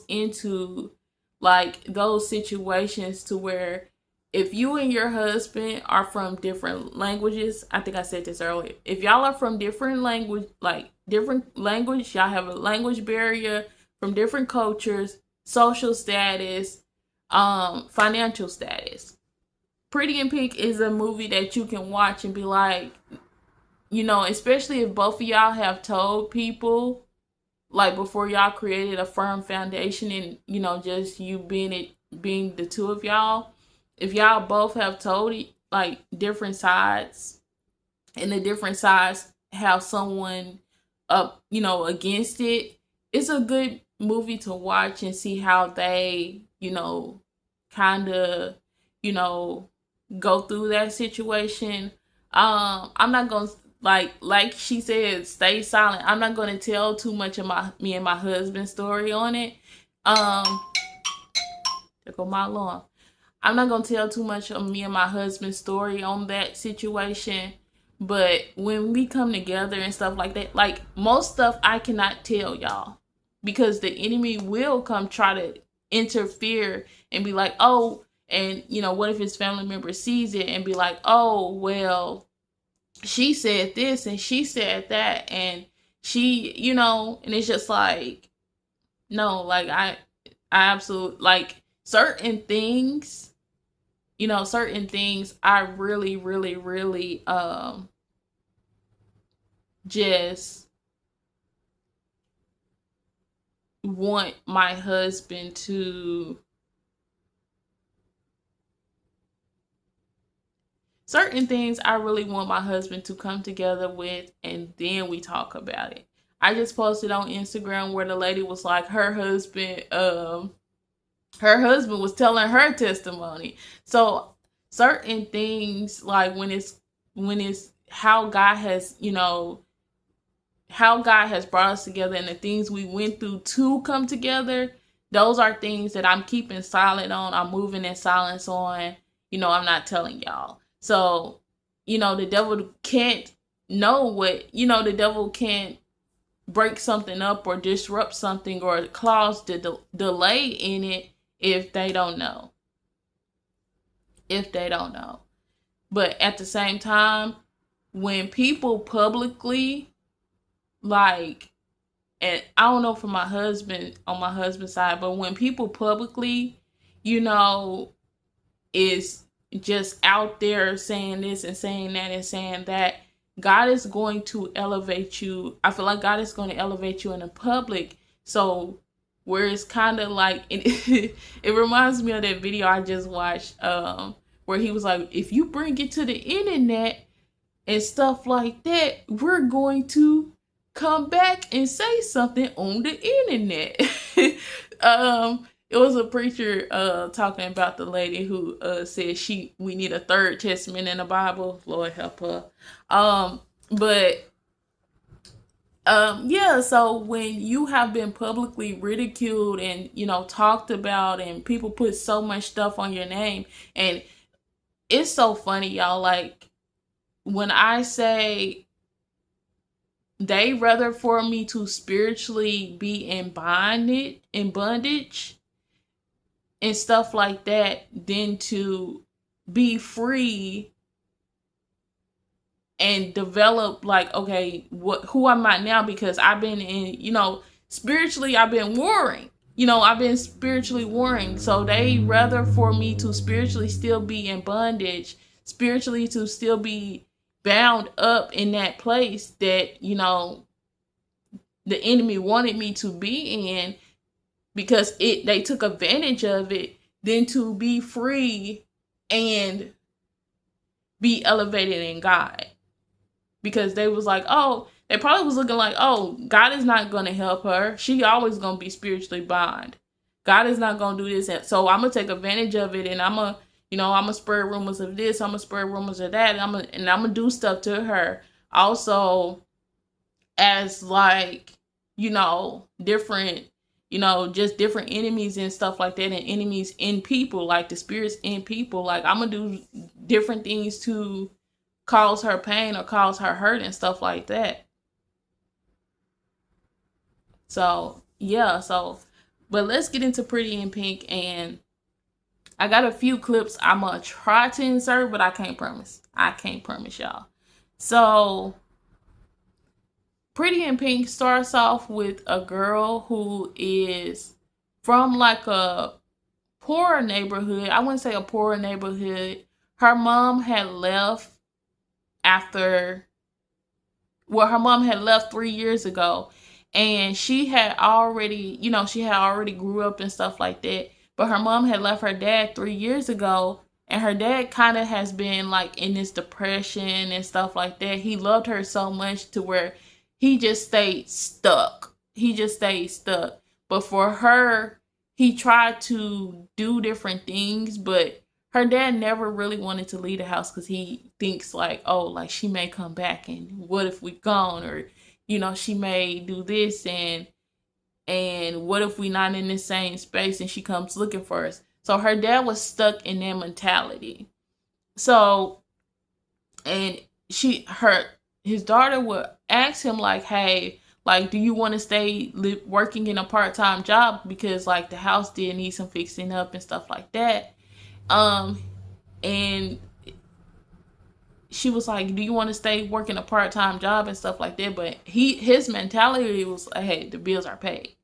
into like those situations to where if you and your husband are from different languages, I think I said this earlier. If y'all are from different language, like different language, y'all have a language barrier from different cultures, social status, financial status. Pretty in Pink is a movie that you can watch and be like, especially if both of y'all have told people like before y'all created a firm foundation and just you being the two of y'all, if y'all both have told it like different sides and the different sides have someone up against it, it's a good movie to watch and see how they kind of you know go through that situation. I'm not gonna like she said, stay silent. I'm not gonna tell too much of me and my husband's story on it. Um, there go my alarm. I'm not gonna tell too much of me and my husband's story on that situation. But when we come together and stuff like that, like most stuff I cannot tell y'all because the enemy will come try to interfere and be like, oh, and what if his family member sees it and be like, oh, well, she said this and she said that and and it's just like, no, like I absolutely like certain things I really, really, really just want my husband to certain things I really want my husband to come together with and then we talk about it. I just posted on Instagram where the lady was like her husband was telling her testimony. So certain things like when it's how God has brought us together and the things we went through to come together, those are things that I'm keeping silent on. I'm moving in silence on. I'm not telling y'all. So, the devil can't the devil can't break something up or disrupt something or cause the delay in it if they don't know. If they don't know. But at the same time, when people publicly like, and I don't know for my husband on my husband's side, but when people publicly, is just out there saying this and saying that and saying that, God is going to elevate you. I feel like God is going to elevate you in the public. So where it's kind of like it reminds me of that video I just watched, where he was like, if you bring it to the internet and stuff like that, we're going to come back and say something on the internet. It was a preacher talking about the lady who said we need a third testament in the Bible. Lord help her. But yeah, so when you have been publicly ridiculed and talked about and people put so much stuff on your name, and it's so funny, y'all, like when I say they rather for me to spiritually be in bondage and stuff like that than to be free and develop, like, okay, who am I now? Because I've been spiritually I've been warring. I've been spiritually warring. So they rather for me to spiritually still be in bondage, spiritually to still be bound up in that place that, the enemy wanted me to be in, because they took advantage of it, than to be free and be elevated in God. Because they was like, oh, they probably was looking like, oh, God is not going to help her. She always going to be spiritually bound. God is not going to do this. And so I'm going to take advantage of it, and I'm going to, I'm going to spread rumors of this, I'm going to spread rumors of that, and I'm going to do stuff to her. Also, as like, different, just different enemies and stuff like that, and enemies in people, like the spirits in people. Like, I'm going to do different things to cause her pain or cause her hurt and stuff like that. So, yeah, so But let's get into Pretty in Pink, and I got a few clips I'm gonna try to insert, but I can't promise. I can't promise y'all. So, Pretty in Pink starts off with a girl who is from like a poor neighborhood. I wouldn't say a poor neighborhood. Her mom had left after, well, her mom had left 3 years ago, and she had already, she had already grew up and stuff like that. But her mom had left her dad 3 years ago, and her dad kind of has been like in this depression and stuff like that. He loved her so much to where he just stayed stuck. He just stayed stuck. But for her, he tried to do different things, but her dad never really wanted to leave the house because he thinks like, oh, like she may come back, and what if we gone, or she may do this, and what if we not in the same space and she comes looking for us. So her dad was stuck in that mentality. So, and his daughter would ask him like, hey, like, do you want to stay working in a part-time job, because like the house did need some fixing up and stuff like that. And she was like, do you want to stay working a part-time job and stuff like that? But his mentality was like, hey, the bills are paid.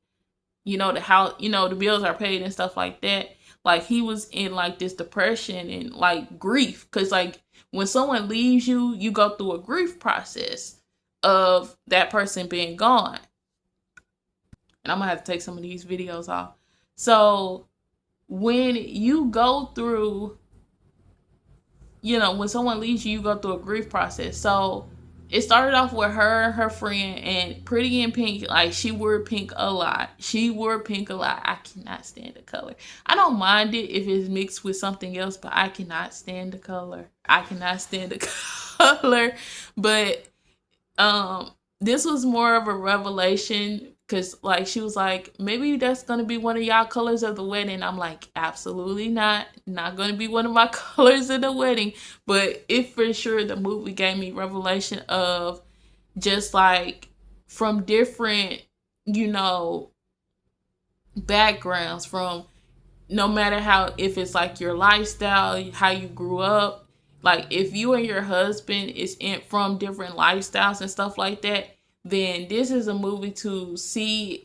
The bills are paid and stuff like that. Like, he was in like this depression and like grief, because like when someone leaves you, you go through a grief process of that person being gone. And I'm gonna have to take some of these videos off. So when you go through, when someone leaves you, you go through a grief process. So it started off with her and her friend, and Pretty in Pink, like, she wore pink a lot. I cannot stand the color. I don't mind it if it's mixed with something else, but I cannot stand the color. But this was more of a revelation, because like she was like, maybe that's gonna be one of y'all colors of the wedding. I'm like, absolutely not gonna be one of my colors of the wedding. But if for sure, the movie gave me revelation of just like from different backgrounds, from no matter how, if it's like your lifestyle, how you grew up, like if you and your husband is from different lifestyles and stuff like that, then this is a movie to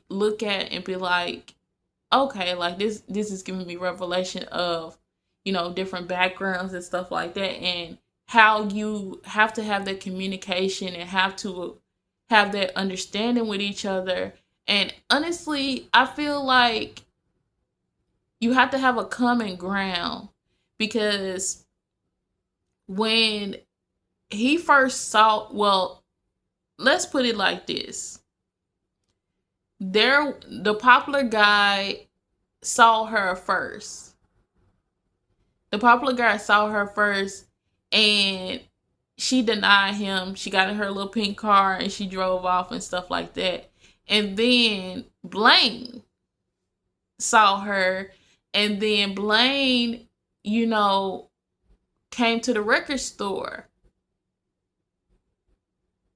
look at and be like, okay, like this is giving me revelation of different backgrounds and stuff like that, and how you have to have that communication and have to have that understanding with each other. And honestly, I feel like you have to have a common ground, because when he first saw, well, let's put it like this. The popular guy saw her first. And she denied him. She got in her little pink car and she drove off and stuff like that. And then Blaine saw her, and then Blaine, came to the record store.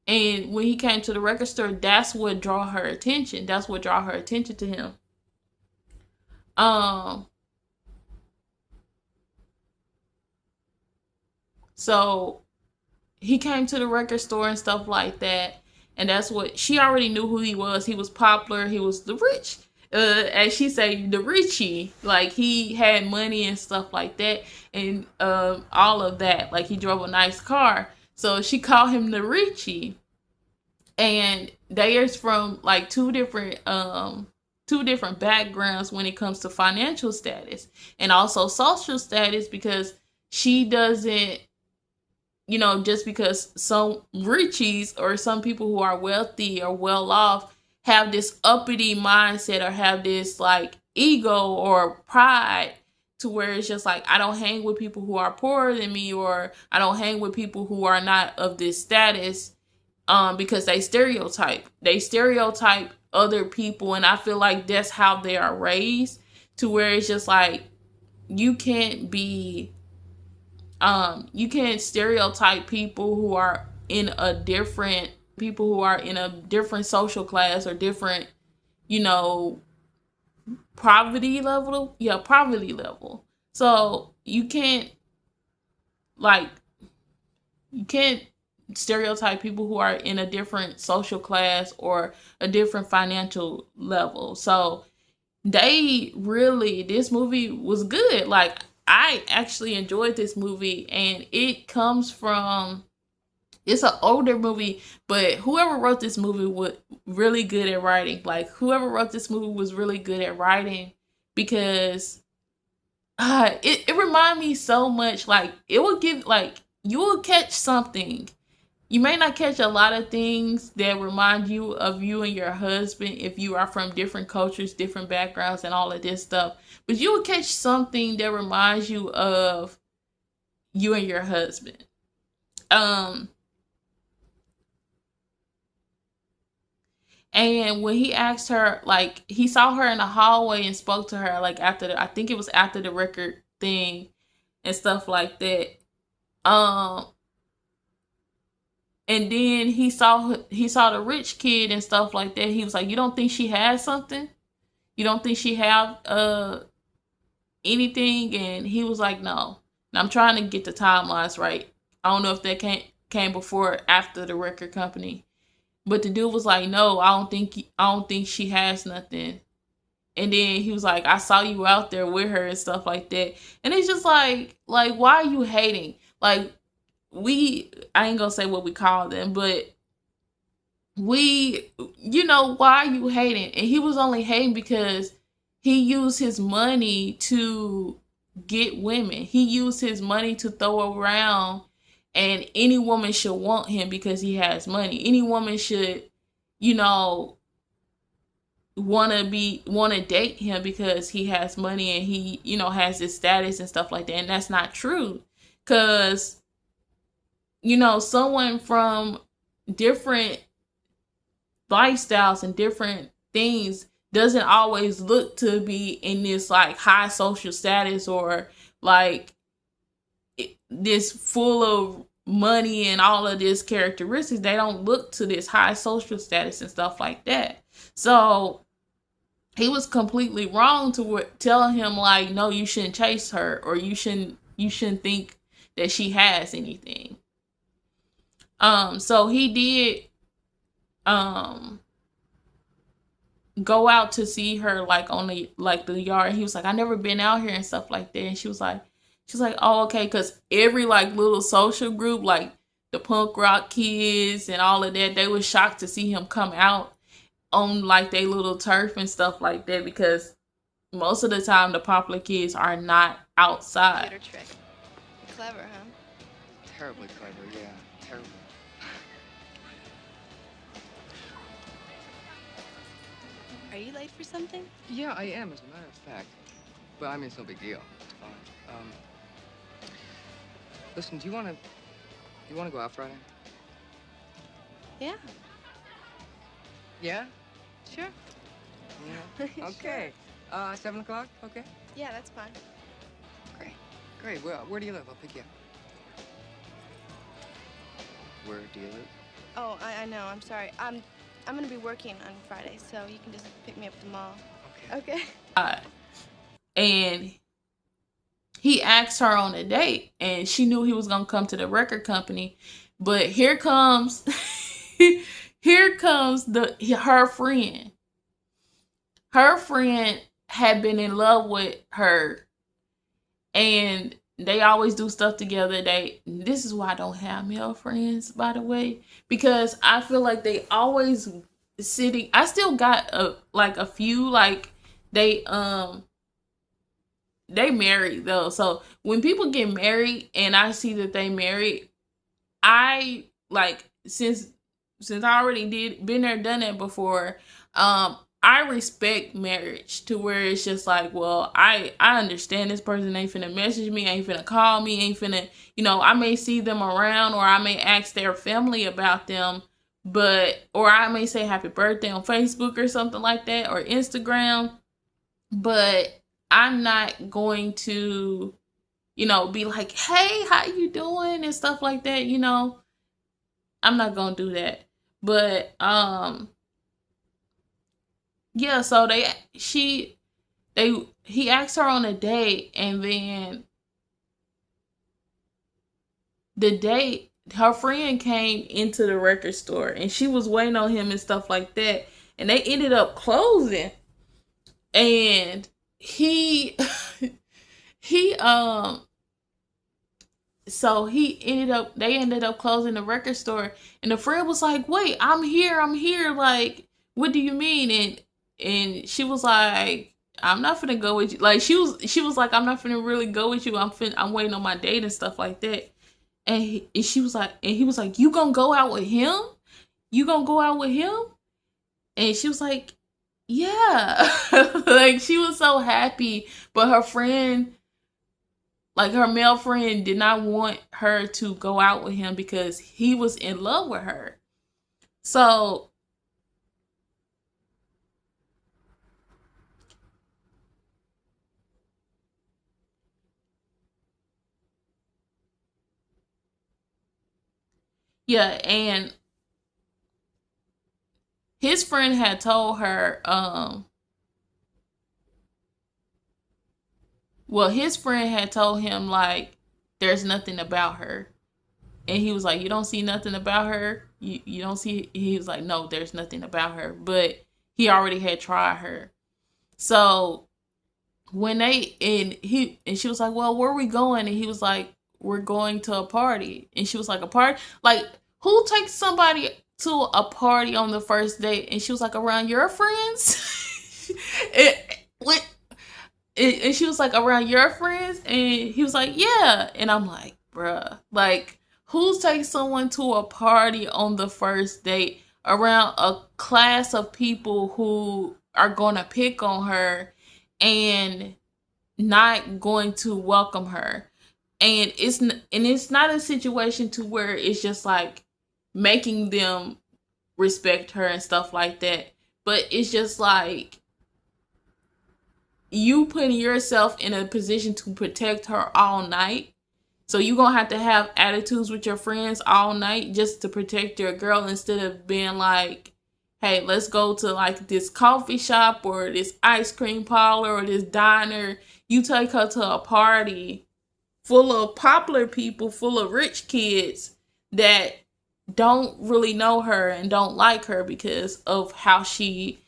And when he came to the record store, that's what drew her attention. That's what drew her attention to him. So he came to the record store and stuff like that. And that's what she already knew who he was. He was popular. He was the rich. As she say, the Richie. Like, he had money and stuff like that. And all of that. Like, he drove a nice car. So she called him the Richie. And they are from like two different backgrounds when it comes to financial status and also social status, because she doesn't, just because some Richies or some people who are wealthy or well off have this uppity mindset or have this like ego or pride, to where it's just like, I don't hang with people who are poorer than me, or I don't hang with people who are not of this status, because they stereotype other people. And I feel like that's how they are raised, to where it's just like, you can't stereotype people who are in a different social class or different, poverty level. Yeah, poverty level. So like you can't stereotype people who are in a different social class or a different financial level. So this movie was good. Like, I actually enjoyed this movie, and it's an older movie, but whoever wrote this movie was really good at writing. Like, whoever wrote this movie was really good at writing, because it reminded me so much. Like, it will give, like, you will catch something. You may not catch a lot of things that remind you of you and your husband if you are from different cultures, different backgrounds, and all of this stuff. But you will catch something that reminds you of you and your husband. Um, and when he asked her, like, he saw her in the hallway and spoke to her, like, I think it was after the record thing and stuff like that. Um, and then he saw the rich kid and stuff like that. He was like, "You don't think she has something? You don't think she have anything?" And he was like, "No." And I'm trying to get the timelines right. I don't know if that came before or after the record company. But the dude was like, "No, I don't think she has nothing." And then he was like, "I saw you out there with her and stuff like that." And it's just like why are you hating? Like, I ain't gonna say what we call them, but why are you hating? And he was only hating because he used his money to get women. He used his money to throw around, and any woman should want him because he has money. Any woman should, you know, want to date him because he has money and he, has his status and stuff like that. And that's not true. Cause, someone from different lifestyles and different things doesn't always look to be in this like high social status, or like this full of money and all of this characteristics. They don't look to this high social status and stuff like that. So he was completely wrong to tell him like, no, you shouldn't chase her, or you shouldn't think that she has anything. So he did go out to see her like on the yard. He was like, I never been out here and stuff like that. And she's like, oh, okay, because every like little social group, like the punk rock kids and all of that, they were shocked to see him come out on like their little turf and stuff like that, because most of the time the popular kids are not outside. Computer trick. Clever, huh? Terribly clever, yeah. Terribly. Are you late for something? Yeah, I am, as a matter of fact. But I mean, it's no big deal. It's fine. Listen, you wanna go out Friday? Yeah. Yeah? Sure. Yeah. Okay. 7 o'clock? Okay. Yeah, that's fine. Great. Great. Well, where do you live? I'll pick you up. Where do you live? Oh, I know. I'm sorry. I'm gonna be working on Friday, so you can just pick me up at the mall. Okay. Okay. And he asked her on a date, and she knew he was gonna come to the record company. But here comes her friend. Her friend had been in love with her, and they always do stuff together. This is why I don't have male friends, by the way, because I feel like they always sitting. I still got a few, like they married though. So when people get married and I see that they married, I like, since I already been there, done that before. I respect marriage to where it's just like, well, I understand this person ain't finna message me, ain't finna call me, ain't finna, I may see them around, or I may ask their family about them, or I may say happy birthday on Facebook or something like that, or Instagram, but I'm not going to, be like, hey, how you doing and stuff like that, I'm not gonna do that. But yeah, so he asked her on a date, and then the date, her friend came into the record store and she was waiting on him and stuff like that, and they ended up closing. And he he so they ended up closing the record store, and the friend was like, "Wait, I'm here, like, what do you mean?" And she was like, "I'm not finna go with you." Like, she was like, "I'm not finna really go with you. I'm waiting on my date and stuff like that." And she was like, and he was like, "You gonna go out with him? You gonna go out with him?" And she was like, "Yeah." Like, she was so happy, but her friend, like her male friend, did not want her to go out with him because he was in love with her. So yeah, and his friend had told her, well, his friend had told him, like, there's nothing about her. And he was like, "You don't see nothing about her? You don't see," he was like, "No, there's nothing about her." But he already had tried her. So when she was like, "Well, where are we going?" And he was like, "We're going to a party." And she was like, "A party? Like, who takes somebody to a party on the first date?" And she was like, "Around your friends?" it, what and she was like, "Around your friends?" And he was like, "Yeah." And I'm like, bruh, like, who's taking someone to a party on the first date around a class of people who are going to pick on her and not going to welcome her? And it's not a situation to where it's just like making them respect her and stuff like that, but it's just like you putting yourself in a position to protect her all night. So you gonna have to have attitudes with your friends all night just to protect your girl, instead of being like, "Hey, let's go to like this coffee shop or this ice cream parlor or this diner." You take her to a party full of popular people, full of rich kids that don't really know her and don't like her because of how she,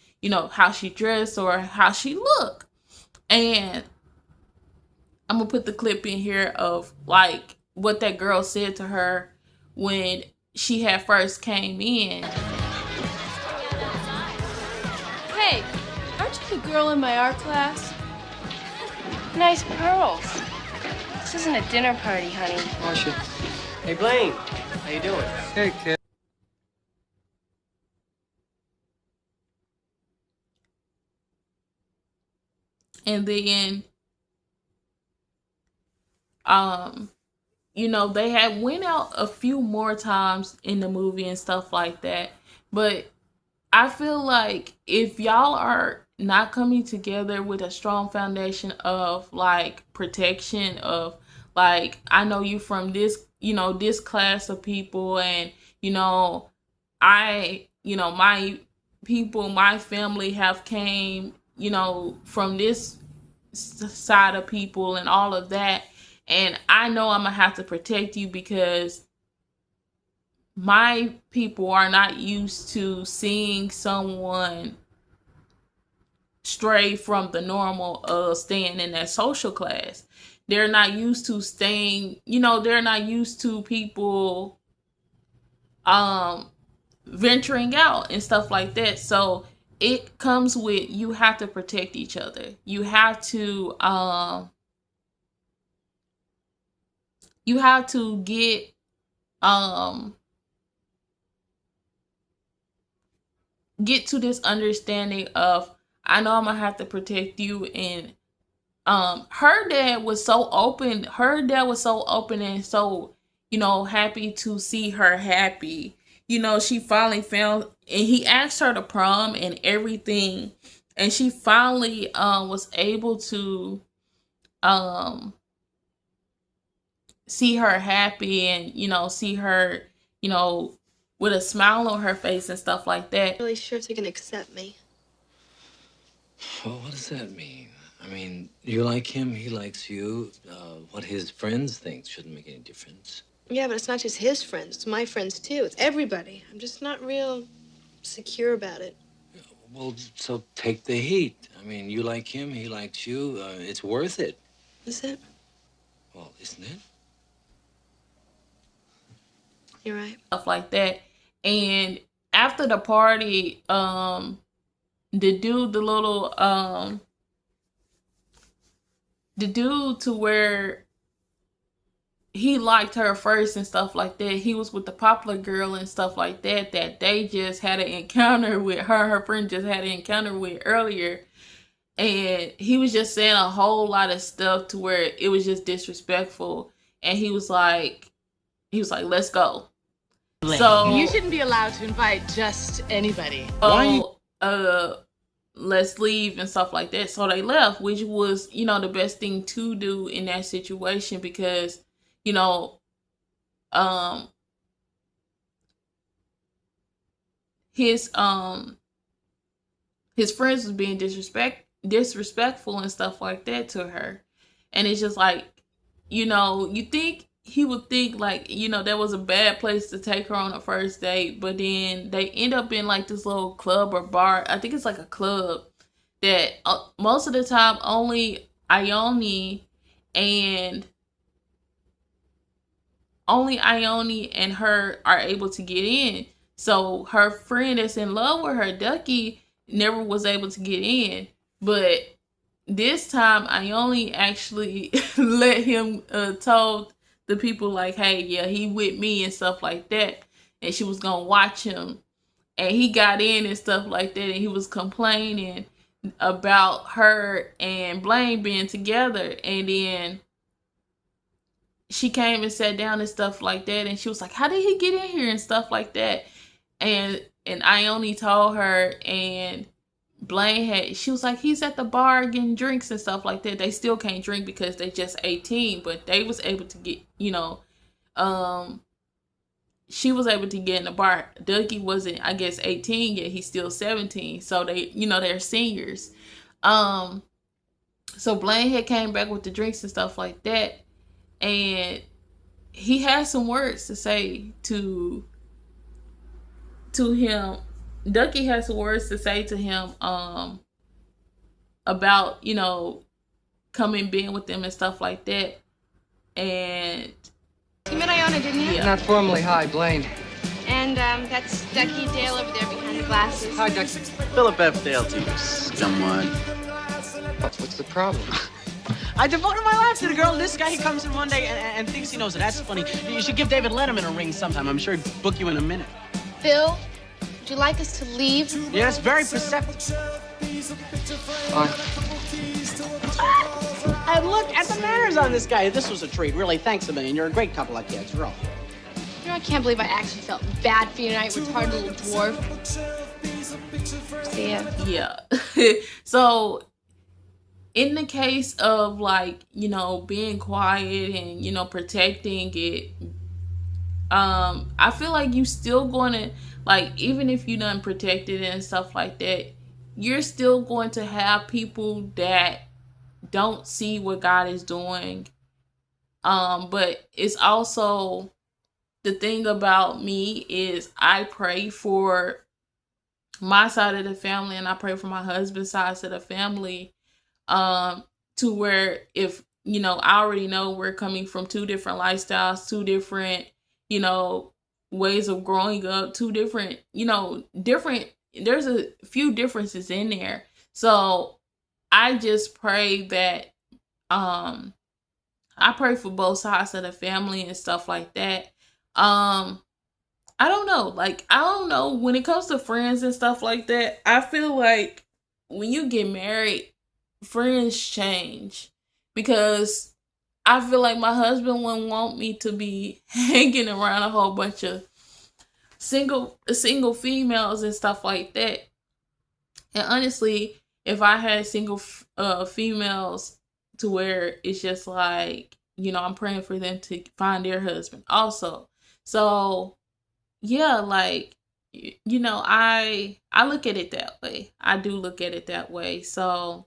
how she dressed or how she look. And I'm gonna put the clip in here of like what that girl said to her when she had first came in. Hey, aren't you the girl in my art class? Nice pearls. This isn't a dinner party, honey. Marcia. Hey, Blaine. How you doing? Hey, kid. And then they had went out a few more times in the movie and stuff like that. But I feel like if y'all are not coming together with a strong foundation of like protection, of like, I know you from this, this class of people, and my people, my family have came, from this side of people and all of that. And I know I'm gonna have to protect you because my people are not used to seeing someone stray from the normal of staying in that social class. They're not used to staying, they're not used to people venturing out and stuff like that. So it comes with, you have to protect each other. You have to get to this understanding of, I know I'm gonna have to protect you. And her dad was so open. And so, happy to see her happy. She finally found, and he asked her to prom and everything, and she finally was able to see her happy, and see her, with a smile on her face and stuff like that. Really sure if they can accept me. Well, what does that mean? I mean, you like him, he likes you. What his friends think shouldn't make any difference. Yeah, but it's not just his friends. It's my friends, too. It's everybody. I'm just not real secure about it. Well, so take the heat. I mean, you like him, he likes you. It's worth it. Is it? Well, isn't it? You're right. Stuff like that. And after the party, the dude, the dude to where he liked her first and stuff like that. He was with the popular girl and stuff like that, that they just had an encounter with her friend just had an encounter with earlier. And he was just saying a whole lot of stuff to where it was just disrespectful. And he was like, let's go. So You shouldn't be allowed to invite just anybody. Let's leave and stuff like that. So they left, which was, the best thing to do in that situation because, his friends was being disrespectful and stuff like that to her. And it's just like, you think he would think like, that was a bad place to take her on a first date, but then they end up in like this little club or bar. I think it's like a club that most of the time only Ione and her are able to get in. So her friend that's in love with her, Ducky, never was able to get in. But this time, Ione actually let him told the people like, hey, yeah, he with me and stuff like that. And she was going to watch him. And he got in and stuff like that. And he was complaining about her and Blaine being together. And then she came and sat down and stuff like that. And she was like, how did he get in here and stuff like that? And Ione told her, and Blaine she was like, he's at the bar getting drinks and stuff like that. They still can't drink because they just 18, but they was able to get, she was able to get in the bar. Dougie wasn't, I guess, 18 yet. He's still 17. So they, they're seniors. So Blaine had came back with the drinks and stuff like that. And he had some words to say to him. Ducky has some words to say to him about, coming being with them and stuff like that. And You met Iona, didn't you? Not formally. Hi, Blaine. And that's Ducky Dale over there behind the glasses. Hi, Ducky. Philip F. Dale to you, someone. What's the problem? I devoted my life to the girl. This guy, he comes in one day and thinks he knows it. That's funny. You should give David Letterman a ring sometime. I'm sure he'd book you in a minute. Phil, would you like us to leave? Yeah, it's very perceptive. Fine. And look at the manners on this guy. This was a treat. Really, thanks a million. You're a great couple of kids. Real. I can't believe I actually felt bad for you tonight, retarded little dwarf. See ya. Yeah. So in the case of like, being quiet and, protecting it, I feel like you still going to, like, even if you done protected and stuff like that, you're still going to have people that don't see what God is doing. But it's also, the thing about me is I pray for my side of the family and I pray for my husband's side of the family, to where if, I already know we're coming from two different lifestyles, two different, ways of growing up, two different, there's a few differences in there. So I just pray that, I pray for both sides of the family and stuff like that. I don't know. Like, I don't know. When it comes to friends and stuff like that, I feel like when you get married, friends change. Because I feel like my husband wouldn't want me to be hanging around a whole bunch of single females and stuff like that. And honestly, if I had single females to where it's just like, I'm praying for them to find their husband also. So, yeah, like, I look at it that way. I do look at it that way. So,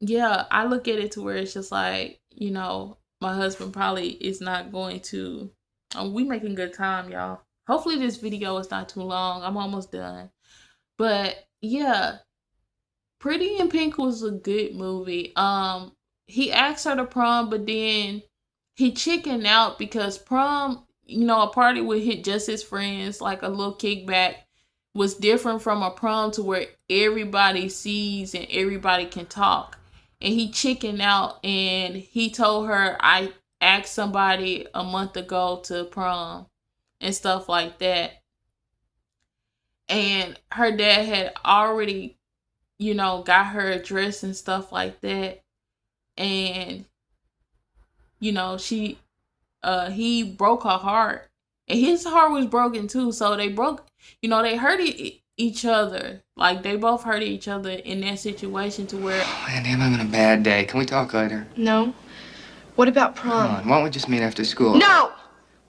yeah, I look at it to where it's just like, you know, my husband probably is not going to. We making good time, y'all. Hopefully this video is not too long. I'm almost done. But yeah, Pretty in Pink was a good movie. He asked her to prom, but then he chickened out because prom, you know, a party with just his friends, like a little kickback, was different from a prom to where everybody sees and everybody can talk. And he chickened out and he told her, I asked somebody a month ago to prom and stuff like that. And her dad had already, you know, got her a dress and stuff like that. And, you know, he broke her heart. And his heart was broken too. So they broke, you know, they hurt each other. Like, they both hurt each other in that situation to where... Oh, Andy, I'm having a bad day. Can we talk later? No. What about prom? Come on, why don't we just meet after school? No!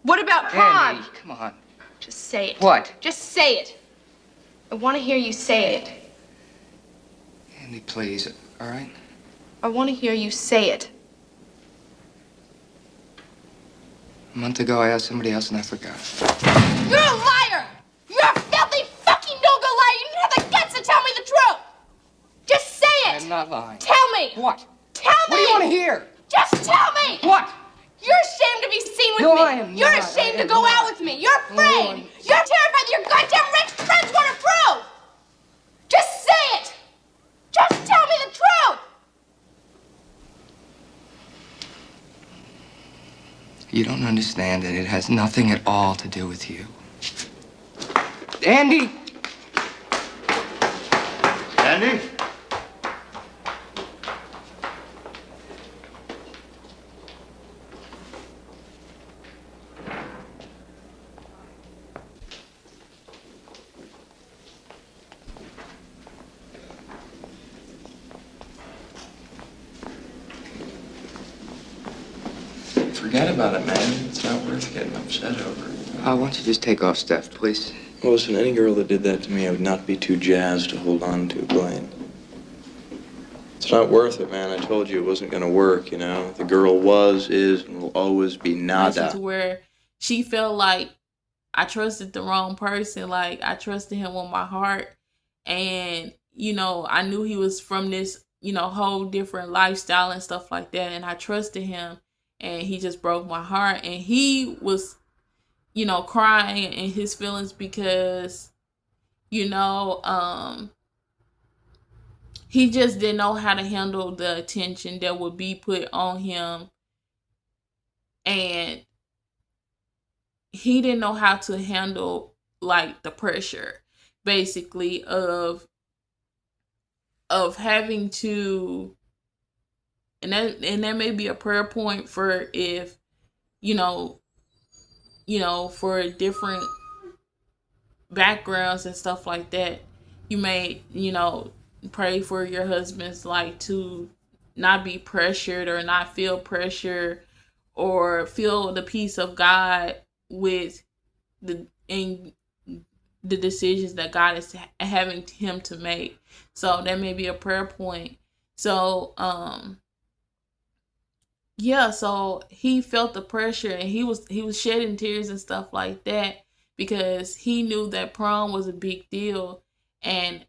What about prom? Andy, come on. Just say it. What? Just say it. I want to hear you say it. Andy, please, all right? I want to hear you say it. A month ago, I asked somebody else and I forgot. You're a liar! You're a filthy fucking no-go liar! You didn't have the guts to tell me the truth! Just say it! I'm not lying. Tell me! What? Tell me! What do you want to hear? Just tell me! What? You're ashamed to be seen with No, me! I am You're not. ashamed I to am go not. out with me! You're afraid! I'm- You're terrified that your goddamn rich friends won't approve! Just say it! Just tell me the truth! You don't understand that it has nothing at all to do with you. Andy! Andy? Forget about it, man. It's not worth getting upset over. Why don't you just take off Steph, please? Well, listen, any girl that did that to me, I would not be too jazzed to hold on to, Blaine. It's not worth it, man. I told you it wasn't going to work, you know? The girl was, is, and will always be nada. To where she felt like I trusted the wrong person. Like, I trusted him with my heart. And, you know, I knew he was from this, you know, whole different lifestyle and stuff like that. And I trusted him. And he just broke my heart. And he was, you know, crying in his feelings because, you know, he just didn't know how to handle the attention that would be put on him. And he didn't know how to handle, like, the pressure, basically, of having to... And that may be a prayer point for if, you know, for different backgrounds and stuff like that. You may, you know, pray for your husbands, like, to not be pressured or not feel pressure or feel the peace of God with the decisions that God is having him to make. So that may be a prayer point. So, yeah, so he felt the pressure and he was shedding tears and stuff like that because he knew that prom was a big deal and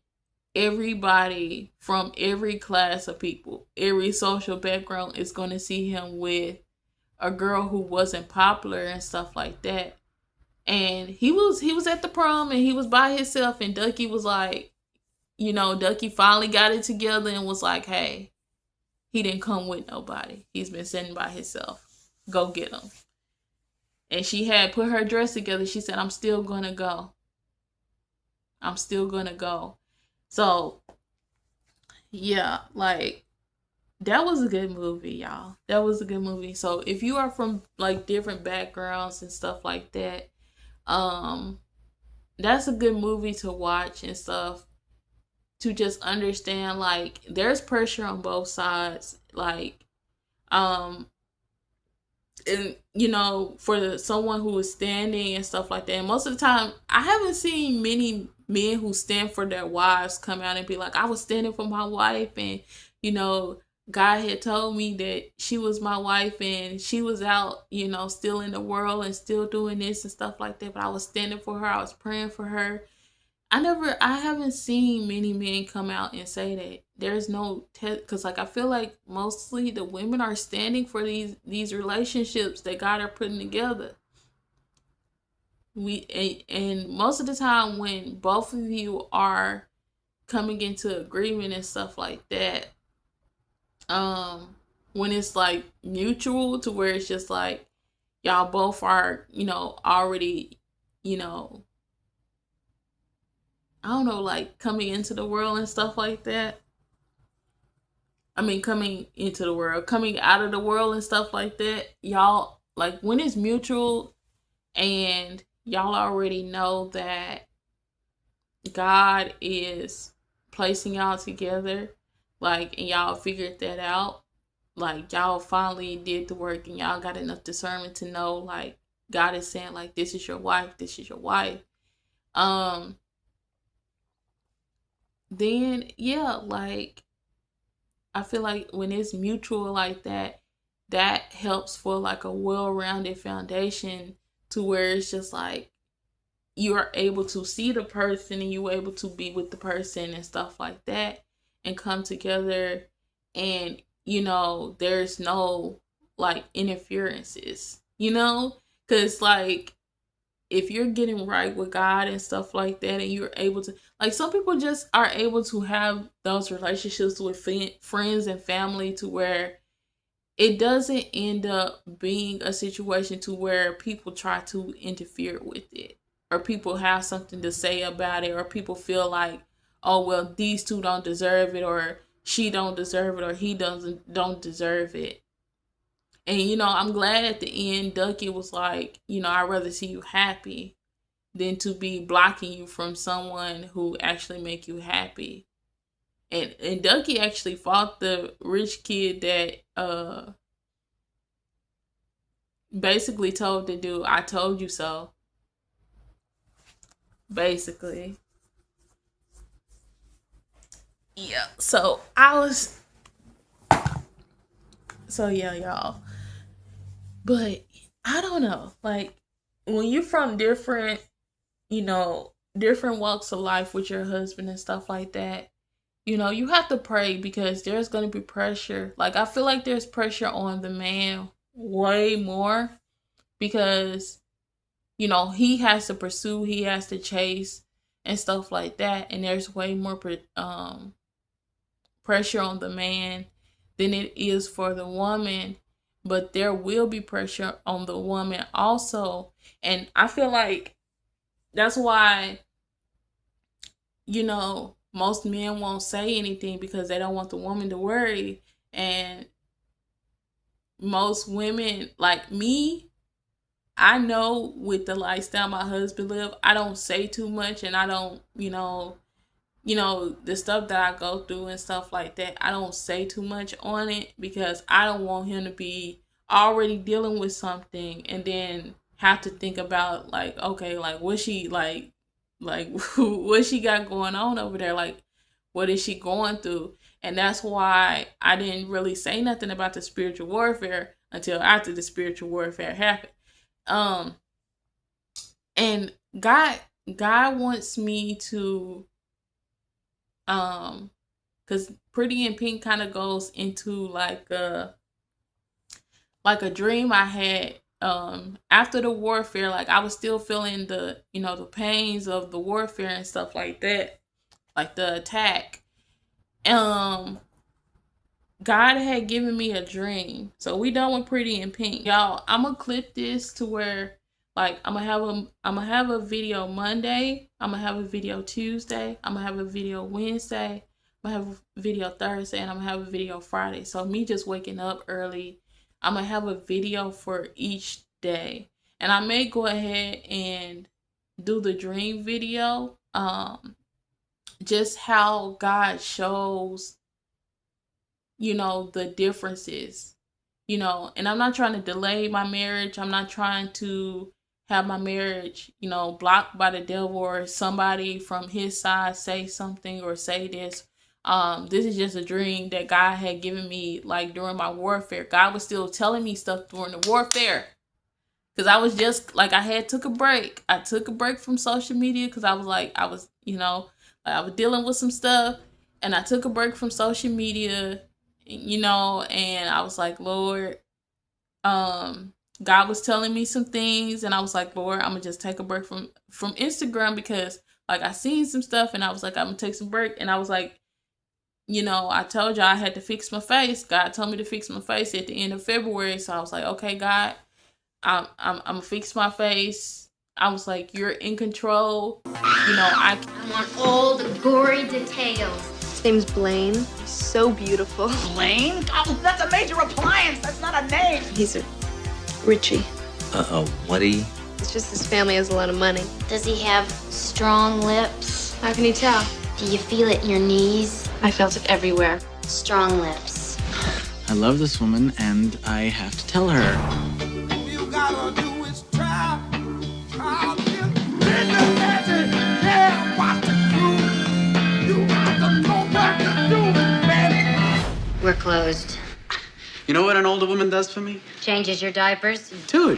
everybody from every class of people, every social background is going to see him with a girl who wasn't popular and stuff like that. And he was at the prom and he was by himself and Ducky was like, you know, Ducky finally got it together and was like, hey, he didn't come with nobody. He's been sitting by himself. Go get him. And she had put her dress together. She said, I'm still going to go. I'm still going to go. So, yeah, like, that was a good movie, y'all. That was a good movie. So, if you are from, like, different backgrounds and stuff like that, that's a good movie to watch and stuff. To just understand, like, there's pressure on both sides, like, and, you know, for someone who is standing and stuff like that. And most of the time, I haven't seen many men who stand for their wives come out and be like, I was standing for my wife and, you know, God had told me that she was my wife and she was out, you know, still in the world and still doing this and stuff like that. But I was standing for her. I was praying for her. I haven't seen many men come out and say that. There's no test, because like I feel like mostly the women are standing for these relationships that God are putting together. And most of the time when both of you are coming into agreement and stuff like that, when it's like mutual to where it's just like y'all both are, you know, already, you know, I don't know, like coming into the world and stuff like that. I mean, coming into the world, coming out of the world and stuff like that. Y'all, like when it's mutual and y'all already know that God is placing y'all together, like, and y'all figured that out, like y'all finally did the work and y'all got enough discernment to know, like, God is saying, like, this is your wife, this is your wife. Then yeah, like I feel like when it's mutual like that, that helps for like a well-rounded foundation to where it's just like you are able to see the person and you're able to be with the person and stuff like that and come together, and you know there's no like interferences, you know, because like if you're getting right with God and stuff like that, and you're able to, like, some people just are able to have those relationships with friends and family to where it doesn't end up being a situation to where people try to interfere with it, or people have something to say about it, or people feel like, oh well, these two don't deserve it, or she don't deserve it, or he don't deserve it. And you know, I'm glad at the end Ducky was like, you know, I'd rather see you happy than to be blocking you from someone who actually make you happy. And Ducky actually fought the rich kid that basically told the dude, I told you so. Basically. Yeah. So yeah, y'all. But I don't know. Like when you're from different, you know, different walks of life with your husband and stuff like that, you know, you have to pray because there's going to be pressure. Like I feel like there's pressure on the man way more because, you know, he has to pursue, he has to chase and stuff like that. And there's way more pressure on the man than it is for the woman. But there will be pressure on the woman also. And I feel like that's why, you know, most men won't say anything because they don't want the woman to worry. And most women, like me, I know with the lifestyle my husband live, I don't say too much, and I don't, you know, the stuff that I go through and stuff like that, I don't say too much on it because I don't want him to be already dealing with something and then have to think about like, okay, like what she like what she got going on over there, like what is she going through? And that's why I didn't really say nothing about the spiritual warfare until after the spiritual warfare happened. And God wants me to because Pretty in Pink kind of goes into like a dream I had after the warfare. Like I was still feeling the, you know, the pains of the warfare and stuff like that, like the attack. God had given me a dream. So we done with Pretty in Pink, y'all. I'm gonna clip this to where like I'm gonna have a video Monday, I'm gonna have a video Tuesday, I'm gonna have a video Wednesday, I'm gonna have a video Thursday, and I'm gonna have a video Friday. So me just waking up early, I'm gonna have a video for each day. And I may go ahead and do the dream video. Just how God shows, you know, the differences, you know, and I'm not trying to delay my marriage. I'm not trying to have my marriage, you know, blocked by the devil or somebody from his side say something or say this. this is just a dream that God had given me, like, during my warfare. God was still telling me stuff during the warfare. Because I was just, like, I took a break. I took a break from social media because I was dealing with some stuff. And I took a break from social media, and I was like, Lord, God was telling me some things. And I was like, Lord, I'm going to just take a break from Instagram because, like, I seen some stuff. And I was like, I'm going to take some break. And I was like, I told y'all I had to fix my face. God told me to fix my face at the end of February. So I was like, okay, God, I'm gonna fix my face. I was like, you're in control. I want all the gory details. His name's Blaine. He's so beautiful. Blaine? Oh, that's a major appliance. That's not a name. He's a Richie. Whatty? It's just his family has a lot of money. Does he have strong lips? How can you tell? Do you feel it in your knees? I felt it everywhere. Strong lips. I love this woman, and I have to tell her. You gotta do is try. We're closed. You know what an older woman does for me? Changes your diapers. Dude.